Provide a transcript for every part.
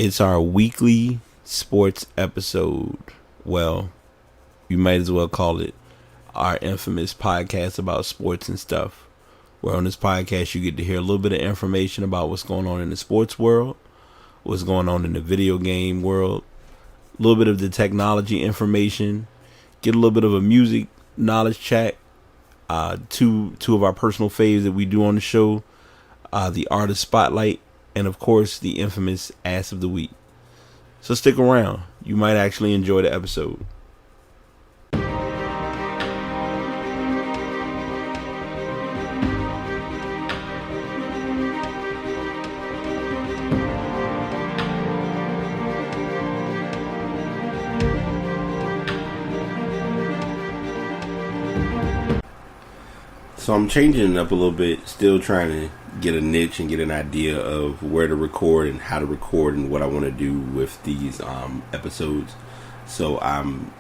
It's our weekly sports episode. Well, you might as well call it our infamous podcast about sports and stuff. Where on this podcast you get to hear a little bit of information about what's going on in the sports world, what's going on in the video game world, a little bit of the technology information, get a little bit of a music knowledge chat, two of our personal faves that we do on the show, the artist spotlight, and of course the infamous ass of the week. So stick around. You might actually enjoy the episode. So I'm changing it up a little bit, still trying to get a niche and get an idea of where to record and how to record and what I want to do with these episodes. So I'm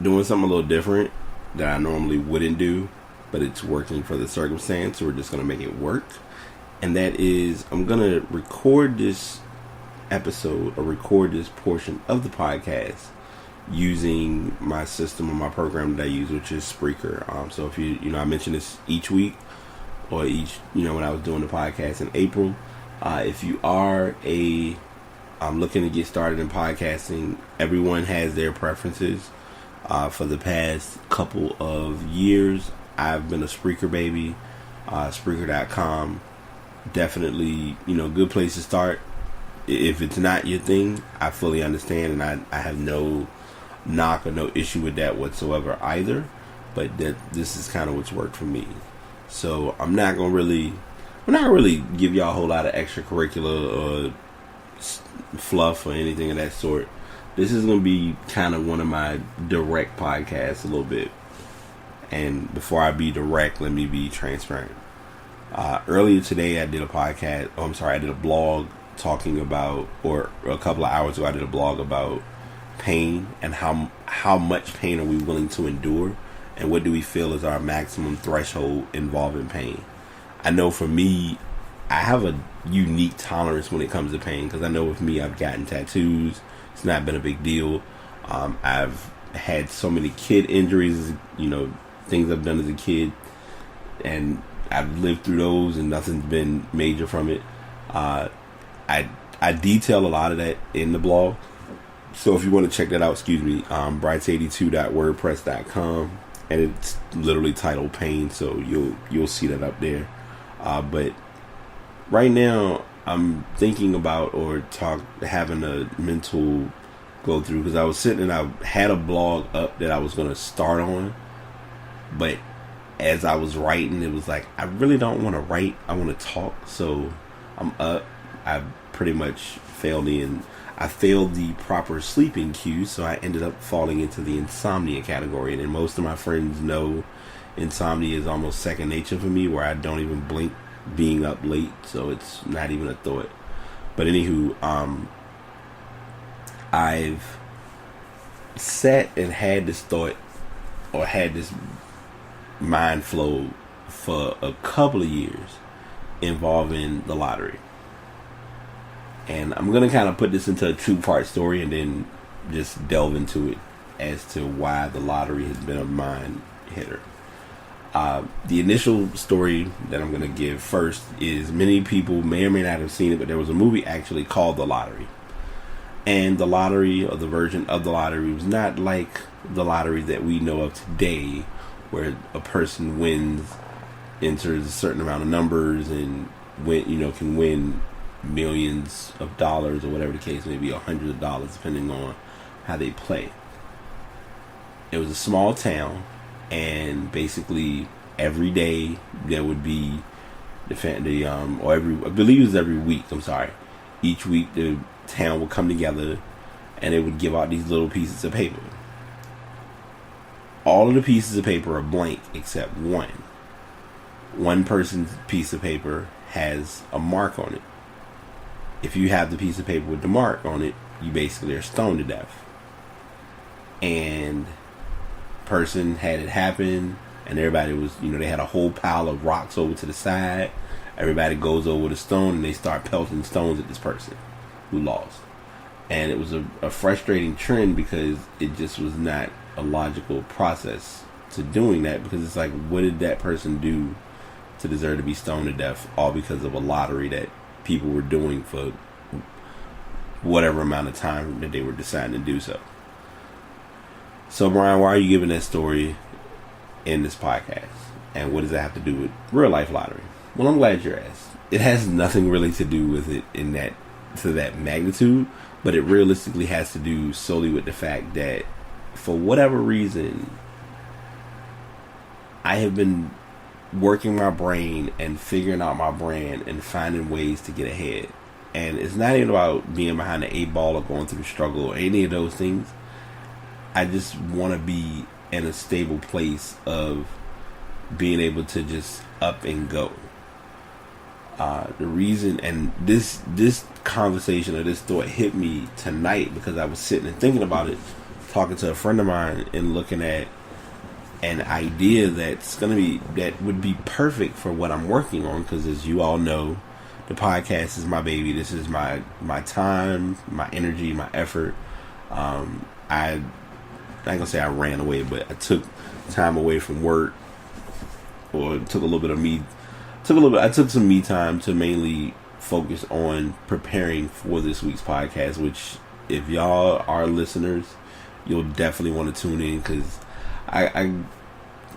doing something a little different that I normally wouldn't do, but it's working for the circumstance, so we're just going to make it work. And that is, I'm going to record this episode or record this portion of the podcast using my system or my program that I use, which is Spreaker. So if you I mention this each week or each, when I was doing the podcast in April. If you are looking to get started in podcasting, everyone has their preferences. For the past couple of years, I've been a Spreaker baby. Spreaker.com, definitely, good place to start. If it's not your thing, I fully understand, and I have no knock or no issue with that whatsoever either, but this is kind of what's worked for me. So I'm not gonna really give y'all a whole lot of extracurricular fluff or anything of that sort. This is gonna be kind of one of my direct podcasts a little bit. And before I be direct, let me be transparent. Earlier today I did a podcast. I did a blog talking about, or a couple of hours ago I did a blog about pain and how much pain are we willing to endure, and what do we feel is our maximum threshold involving pain. I know for me, I have a unique tolerance when it comes to pain, because I know with me, I've gotten tattoos. It's not been a big deal. I've had so many kid injuries, things I've done as a kid, and I've lived through those and nothing's been major from it. I detail a lot of that in the blog. So if you want to check that out, brights82.wordpress.com, and it's literally titled Pain, so you'll see that up there. But right now, I'm thinking about having a mental go through, because I was sitting and I had a blog up that I was going to start on, but as I was writing, it was like, I really don't want to write, I want to talk. So I'm up. I pretty much failed the proper sleeping cue, so I ended up falling into the insomnia category. And most of my friends know insomnia is almost second nature for me, where I don't even blink being up late, so it's not even a thought. But anywho, I've sat and had this thought, or had this mind flow for a couple of years involving the lottery. And I'm going to kind of put this into a two-part story and then just delve into it as to why the lottery has been a mind hitter. The initial story that I'm going to give first is, many people may or may not have seen it, but there was a movie actually called The Lottery. And the lottery, or the version of the lottery, was not like the lottery that we know of today, where a person enters a certain amount of numbers and can win millions of dollars, or whatever the case may be, or hundreds of dollars, depending on how they play. It was a small town, and basically every day there would be I believe it was every week. Each week the town would come together and it would give out these little pieces of paper. All of the pieces of paper are blank except one. One person's piece of paper has a mark on it. If you have the piece of paper with the mark on it, you basically are stoned to death. And person had it happen, and everybody was, they had a whole pile of rocks over to the side. Everybody goes over the stone and they start pelting stones at this person who lost. And it was a frustrating trend because it just was not a logical process to doing that, because it's like, what did that person do to deserve to be stoned to death, all because of a lottery that people were doing for whatever amount of time that they were deciding to do so. So, Brian, why are you giving that story in this podcast? And what does that have to do with real life lottery? Well, I'm glad you're asked. It has nothing really to do with it in that, to that magnitude, but it realistically has to do solely with the fact that for whatever reason, I have been working my brain and figuring out my brand and finding ways to get ahead. And it's not even about being behind the 8 ball or going through the struggle or any of those things. I just want to be in a stable place of being able to just up and go. The reason, and this conversation or this thought hit me tonight because I was sitting and thinking about it, talking to a friend of mine and looking at an idea that would be perfect for what I'm working on. Because as you all know, the podcast is my baby. This is my time, my energy, my effort. I'm not gonna say I ran away, but I took time away from work, or took a little bit of me. I took some me time to mainly focus on preparing for this week's podcast. Which, if y'all are listeners, you'll definitely want to tune in, because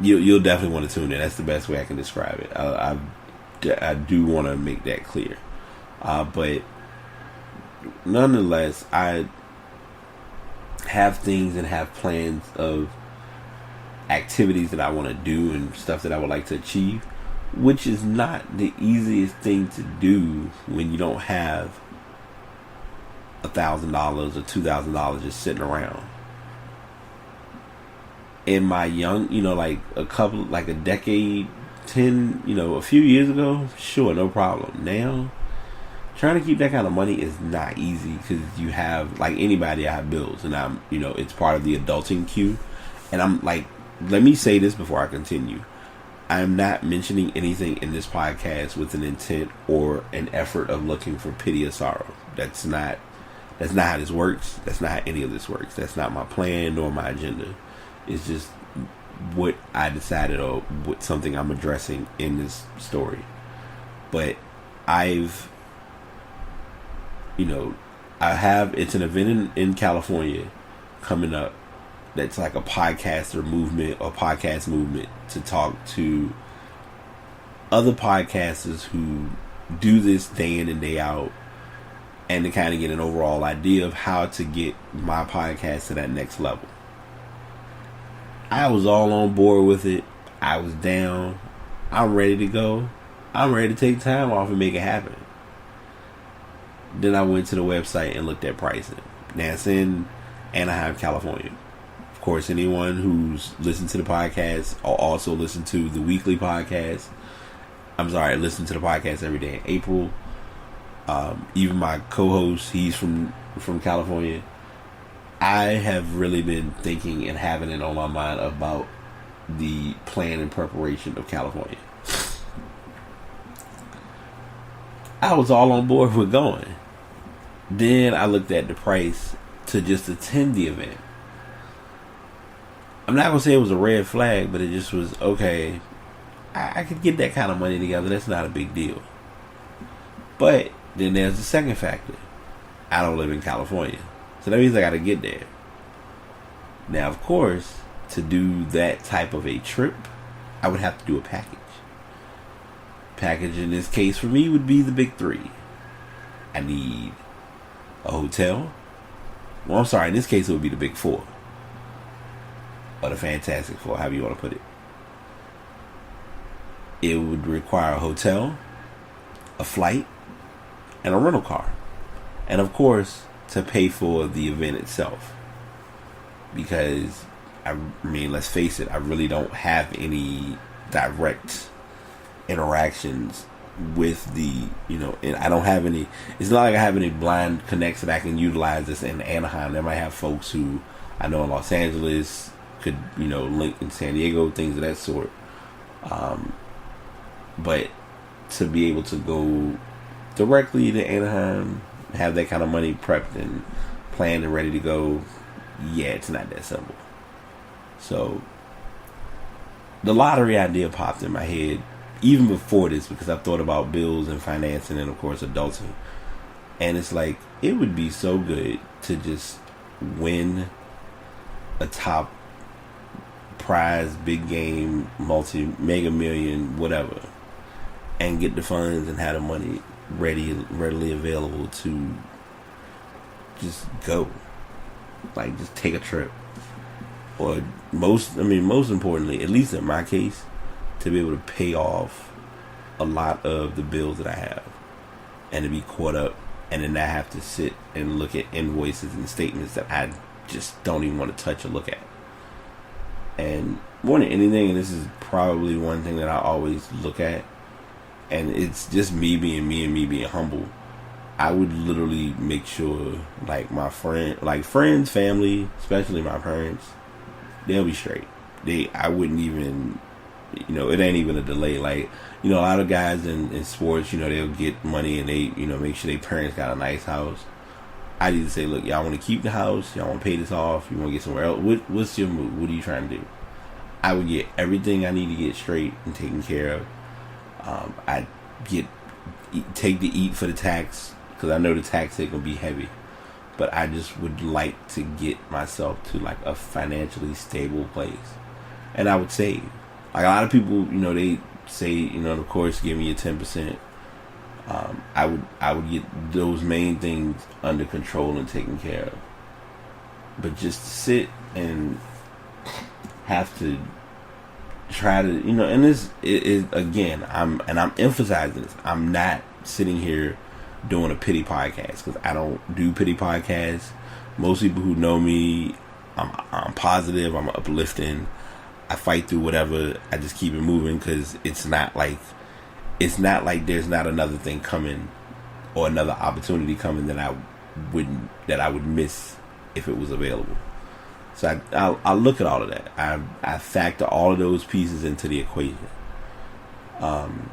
you'll definitely want to tune in. That's the best way I can describe it. I do want to make that clear. But nonetheless, I have things and have plans of activities that I want to do and stuff that I would like to achieve, which is not the easiest thing to do when you don't have $1,000 or $2,000 just sitting around. In my young, like a decade, 10, a few years ago, sure, no problem. Now, trying to keep that kind of money is not easy, because you have, like anybody, I have bills, and I'm, it's part of the adulting queue. And I'm like, let me say this before I continue. I am not mentioning anything in this podcast with an intent or an effort of looking for pity or sorrow. That's not how this works. That's not how any of this works. That's not my plan nor my agenda. It's just what I decided, or what something I'm addressing in this story. But it's an event in California coming up that's like a podcaster movement or podcast movement, to talk to other podcasters who do this day in and day out, and to kind of get an overall idea of how to get my podcast to that next level. I was all on board with it. I was down. I'm ready to go. I'm ready to take time off and make it happen. Then I went to the website and looked at pricing. Now, it's in Anaheim, California. Of course, anyone who's listened to the podcast or also listened to the weekly podcast, listen to the podcast every day in April. Even my co-host, he's from California. I have really been thinking and having it on my mind about the plan and preparation of California. I was all on board with going. Then I looked at the price to just attend the event. I'm not going to say it was a red flag, but it just was, okay, I could get that kind of money together. That's not a big deal. But then there's the second factor. I don't live in California. So that means I got to get there. Now, of course, to do that type of a trip, I would have to do a package. Package in this case for me would be the big three. I need a hotel. Well, I'm sorry, in this case it would be the big four. Or the Fantastic Four, however you want to put it. It would require a hotel, a flight, and a rental car. And of course, to pay for the event itself. Because, let's face it, I really don't have any direct interactions with and I don't have any, it's not like I have any blind connects that I can utilize this in Anaheim. They might have folks who I know in Los Angeles, could, link in San Diego, things of that sort. But to be able to go directly to Anaheim, have that kind of money prepped and planned and ready to go, yeah, it's not that simple. So the lottery idea popped in my head even before this, because I've thought about bills and financing and of course adulting. And it's like, it would be so good to just win a top prize, big game, mega million, whatever, and get the funds and have the money readily available to just go, like just take a trip, or most importantly, at least in my case, to be able to pay off a lot of the bills that I have, and to be caught up, and then not have to sit and look at invoices and statements that I just don't even want to touch or look at. And more than anything, and this is probably one thing that I always look at, and it's just me being me and me being humble, I would literally make sure, like, my friends, family, especially my parents, they'll be straight. I wouldn't even, it ain't even a delay. Like, a lot of guys in sports, they'll get money and they, make sure their parents got a nice house. I need to say, look, y'all want to keep the house? Y'all want to pay this off? You want to get somewhere else? What's your move? What are you trying to do? I would get everything I need to get straight and taken care of. I take the eat for the tax, because I know the tax hit gonna be heavy. But I just would like to get myself to like a financially stable place, and I would save. Like a lot of people, they say, of course, give me your 10%. I would get those main things under control and taken care of. But just to sit and have to try to, and this is again, I'm emphasizing this. I'm not sitting here doing a pity podcast, because I don't do pity podcasts. Most people who know me, I'm positive, I'm uplifting. I fight through whatever. I just keep it moving, because it's not like there's not another thing coming or another opportunity coming that I would miss if it was available. So I look at all of that. I factor all of those pieces into the equation. I'm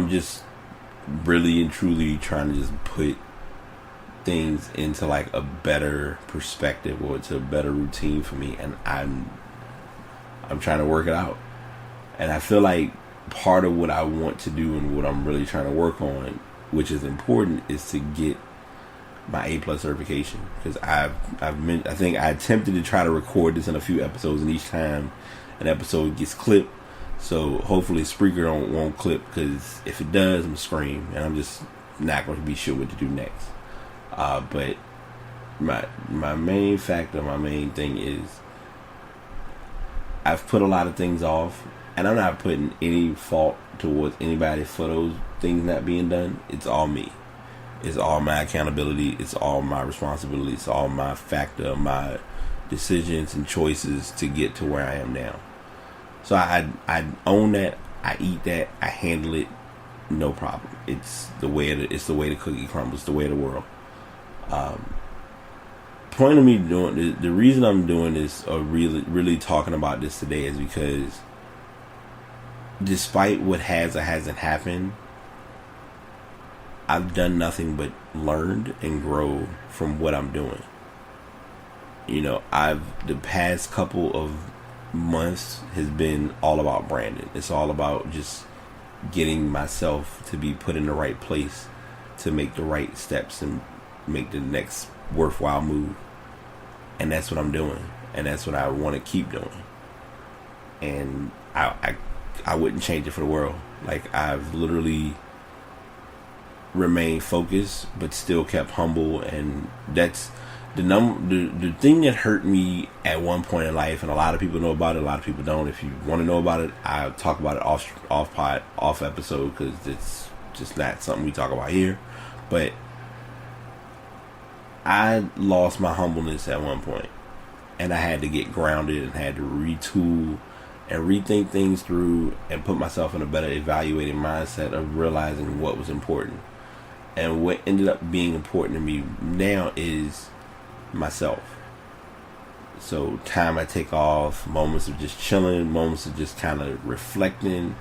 just really and truly trying to just put things into like a better perspective, or it's a better routine for me, and I'm trying to work it out. And I feel like part of what I want to do and what I'm really trying to work on, which is important, is to get my A+ certification, because I think I attempted to try to record this in a few episodes, and each time an episode gets clipped. So hopefully Spreaker won't clip, because if it does, I'm gonna scream, and I'm just not going to be sure what to do next. But my main thing is, I've put a lot of things off, and I'm not putting any fault towards anybody for those things not being done. It's all me. It's all my accountability. It's all my responsibility. It's all my factor, my decisions and choices to get to where I am now. So I own that. I eat that. I handle it. No problem. It's the way the cookie crumbles. The way of the world. Point of me doing the reason I'm doing this, or really talking about this today, is because despite what has or hasn't happened, I've done nothing but learned and grow from what I'm doing. The past couple of months has been all about branding. It's all about just getting myself to be put in the right place to make the right steps and make the next worthwhile move. And that's what I'm doing, and that's what I want to keep doing. And I wouldn't change it for the world. Like, I've literally remained focused, but still kept humble, and that's the thing that hurt me at one point in life. And a lot of people know about it, a lot of people don't. If you want to know about it, I talk about it off episode, because it's just not something we talk about here. But I lost my humbleness at one point, and I had to get grounded and had to retool and rethink things through and put myself in a better evaluating mindset of realizing what was important. And what ended up being important to me now is myself. So time I take off, moments of just chilling, moments of just kind of reflecting,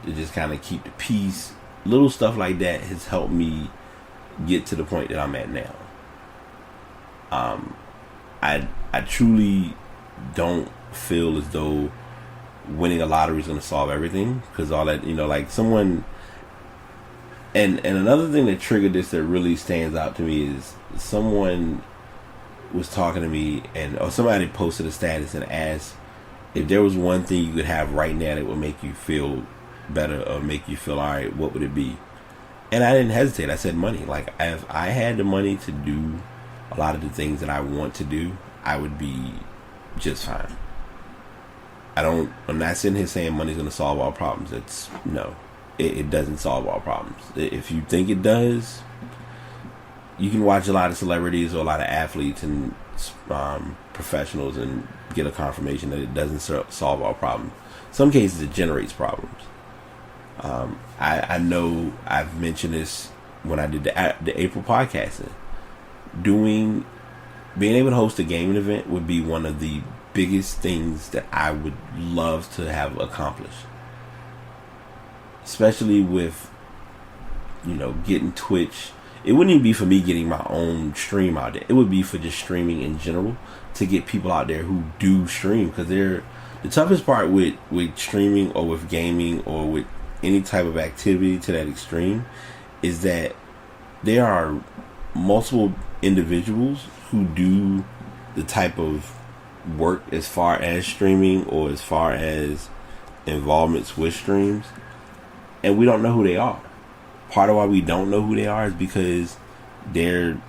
to just kind of keep the peace, little stuff like that has helped me get to the point that I'm at now. I truly don't feel as though winning a lottery is going to solve everything, because all that, like someone, and another thing that triggered this that really stands out to me is someone was talking to me, or somebody posted a status and asked if there was one thing you could have right now that would make you feel better or make you feel alright, what would it be? And I didn't hesitate. I said money. Like, if I had the money to do a lot of the things that I want to do, I would be just fine. I'm not sitting here saying money's going to solve all problems. It doesn't solve all problems. If you think it does, you can watch a lot of celebrities or a lot of athletes and professionals and get a confirmation that it doesn't solve all problems. Some cases it generates problems. I know I've mentioned this when I did the April podcasting. Being able to host a gaming event would be one of the biggest things that I would love to have accomplished. Especially with, getting Twitch. It wouldn't even be for me getting my own stream out there. It would be for just streaming in general, to get people out there who do stream. Because the toughest part with streaming or with gaming or with any type of activity to that extreme is that there are multiple individuals who do the type of work as far as streaming or as far as involvements with streams, and we don't know who they are. Part of why we don't know who they are is because they're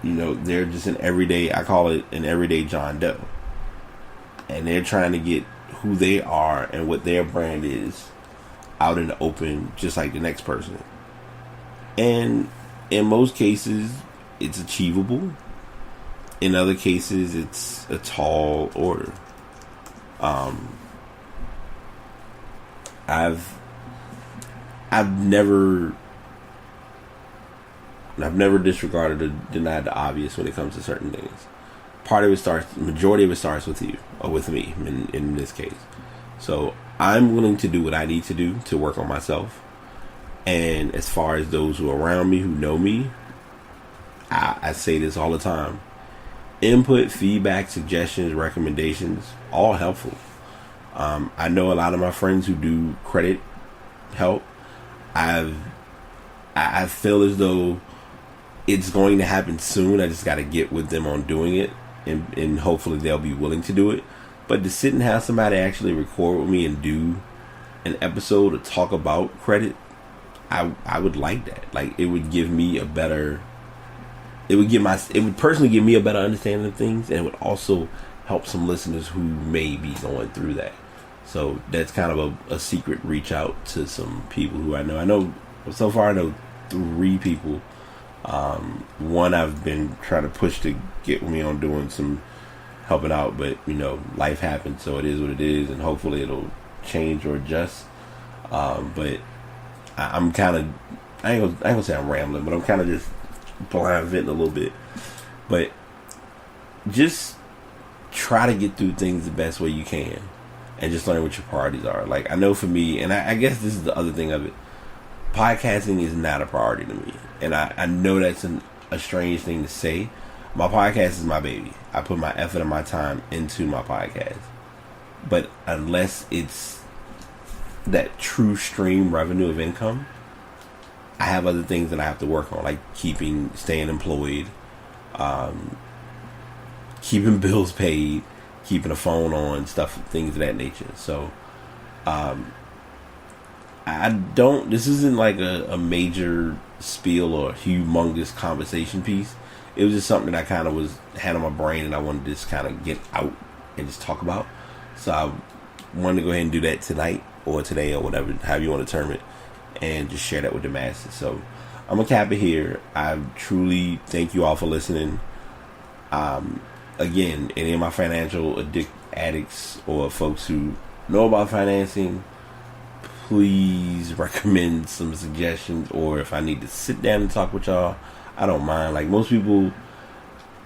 just an everyday, I call it an everyday John Doe, and they're trying to get who they are and what their brand is out in the open, just like the next person. And in most cases it's achievable. In other cases it's a tall order. I've never disregarded or denied the obvious when it comes to certain things. Majority of it starts with you, or with me in this case. So I'm willing to do what I need to do to work on myself. And as far as those who are around me, who know me, I say this all the time: input, feedback, suggestions, recommendations, all helpful. I know a lot of my friends who do credit help. I feel as though it's going to happen soon. I just got to get with them on doing it, and hopefully they'll be willing to do it. But to sit and have somebody actually record with me and do an episode to talk about credit, I would like that. Like, it would give me it would personally give me a better understanding of things, and it would also help some listeners who may be going through that. So that's kind of a secret reach out to some people who I know. So far I know 3 people. One I've been trying to push to get me on doing some helping out, but life happens, so it is what it is, and hopefully it'll change or adjust. But I'm kind of, I ain't gonna say I'm rambling, but I'm kind of just blind venting a little bit. But just try to get through things the best way you can, and just learn what your priorities are. Like, I know for me, and I guess this is the other thing of it, podcasting is not a priority to me. And I know that's a strange thing to say. My podcast is my baby. I put my effort and my time into my podcast. But unless it's that true stream revenue of income, I have other things that I have to work on, like staying employed, keeping bills paid, keeping a phone on, things of that nature. So, this isn't like a major spiel or humongous conversation piece. It was just something that I kind of had on my brain, and I wanted to just kind of get out and just talk about. So I wanted to go ahead and do that tonight or today or whatever, however you want to term it, and just share that with the masses. So I'm gonna cap it here. I truly thank you all for listening. Again, any of my financial addicts or folks who know about financing, please recommend some suggestions, or if I need to sit down and talk with y'all, I don't mind. Like, most people,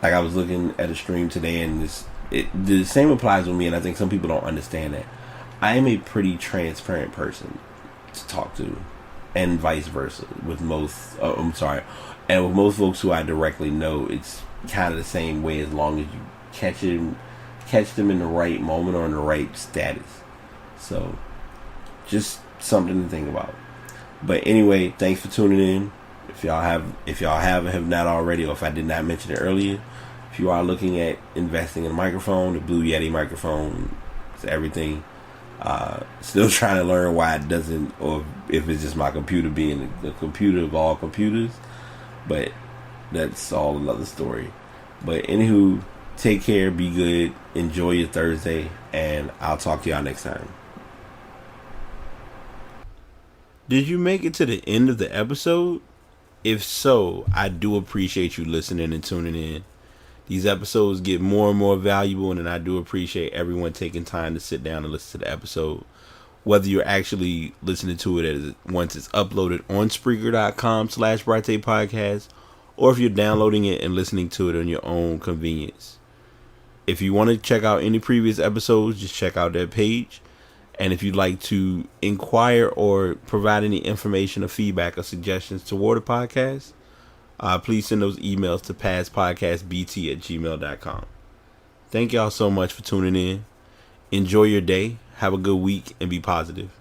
like, I was looking at a stream today, and the same applies with me, and I think some people don't understand that. I am a pretty transparent person to talk to. and vice versa with most. And with most folks who I directly know, it's kind of the same way as long as you catch them in the right moment or in the right status. So, just something to think about. But anyway, thanks for tuning in. If y'all have not already, or if I did not mention it earlier, if you are looking at investing in a microphone, the Blue Yeti microphone is everything. Still trying to learn why it doesn't, or if it's just my computer being the computer of all computers. But that's all another story. But anywho, take care, be good, enjoy your Thursday, and I'll talk to y'all next time. Did you make it to the end of the episode? If so, I do appreciate you listening and tuning in. These episodes get more and more valuable, and I do appreciate everyone taking time to sit down and listen to the episode. Whether you're actually listening to it once it's uploaded on Spreaker.com/Brate Podcast, or if you're downloading it and listening to it on your own convenience. If you want to check out any previous episodes, just check out that page. And if you'd like to inquire or provide any information or feedback or suggestions toward the podcast, please send those emails to passpodcastbt@gmail.com. Thank y'all so much for tuning in. Enjoy your day. Have a good week and be positive.